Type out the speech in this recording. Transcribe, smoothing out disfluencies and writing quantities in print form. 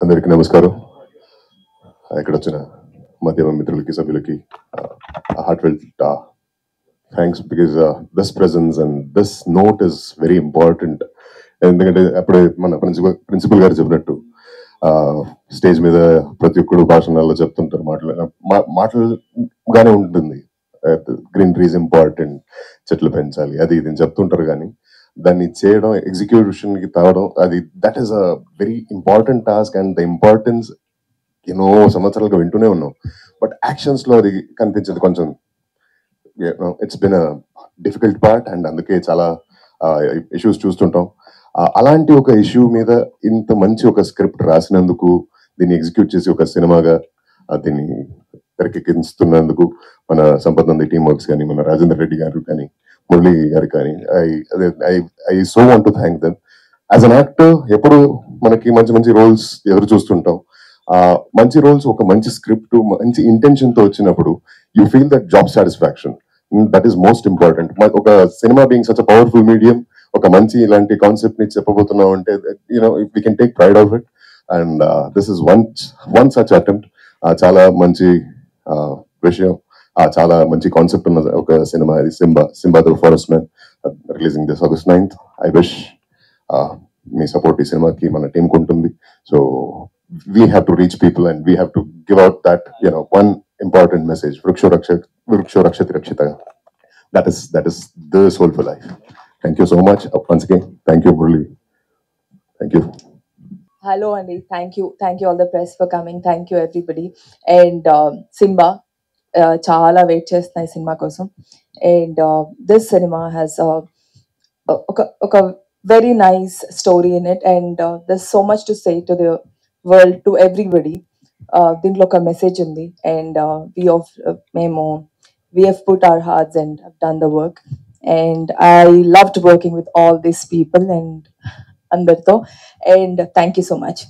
అందరికీ నమస్కారం. ఇక్కడ వచ్చిన మాధ్యమ మిత్రులకి సభ్యులకి heartfelt thanks because this presence and this note is very important. ఎందుకంటే అప్పుడే మన ప్రిన్సిపల్ గారు చెప్పినట్టు స్టేజ్ మీద ప్రతి ఒక్కరు భాషణాల్లో చెప్తుంటారు, మాటలుగానే ఉంటుంది. గ్రీన్ ట్రీస్ ఇంపార్టెంట్, చెట్లు పెంచాలి, అది ఇది చెప్తుంటారు. కానీ దాన్ని చేయడం, ఎగ్జిక్యూషన్ కి తావడం, అది that is a very important task. And the importance ఎన్నో సంవత్సరాలుగా వింటూనే ఉన్నాం, బట్ యాక్షన్స్ లో అది కనిపించేది కొంచెం it's been a difficult part. And అందుకే చాలా ఇష్యూస్ చూస్తుంటాం. అలాంటి ఒక ఇష్యూ మీద ఇంత మంచి ఒక స్క్రిప్ట్ రాసినందుకు, దీన్ని ఎగ్జిక్యూట్ చేసి ఒక సినిమాగా దీన్ని తెరకెక్కిస్తున్నందుకు మన సంపత్ నంది టీమ్ వర్క్స్ కానీ, మన రాజేంద్ర రెడ్డి గారు కానీ, మురళి గారు కానీ, I so want to thank them. As an actor ఎప్పుడు మనకి మంచి మంచి రోల్స్ ఎదురు చూస్తుంటాం. మంచి రోల్స్, ఒక మంచి స్క్రిప్ట్, మంచి ఇంటెన్షన్ తో వచ్చినప్పుడు you feel that job satisfaction. That is most important. ఒక సినిమా being such a powerful medium, ఒక మంచి ఇలాంటి కాన్సెప్ట్ ని చెప్పబోతున్నాం అంటే we can take pride of it. And this is one such attempt. చాలా మంచి విషయం, చాలా మంచి కాన్సెప్ట్ ఉన్న ఒక సినిమా ఇది. Simba the forest man releasing this August 9th. I wish me support ఈ సినిమాకి మన టీం ఉంటుంది. So we have to reach people and we have to give out that one important message: vriksho rakshati rakshita. That is the soul for life. Thank you so much once again. Thank you, Murali. Thank you. Hello Andy, thank you all the press for coming. Thank you everybody. And Simba చాలా wait చేస్తున్నాయి cinema కోసం. And this cinema has ఒక very nice story in it. And there's so much to say to the world, to everybody. దీంట్లో ఒక message ఉంది. And we have put our hearts and have done the work. And I loved working with all these people and అందరితో. And thank you so much.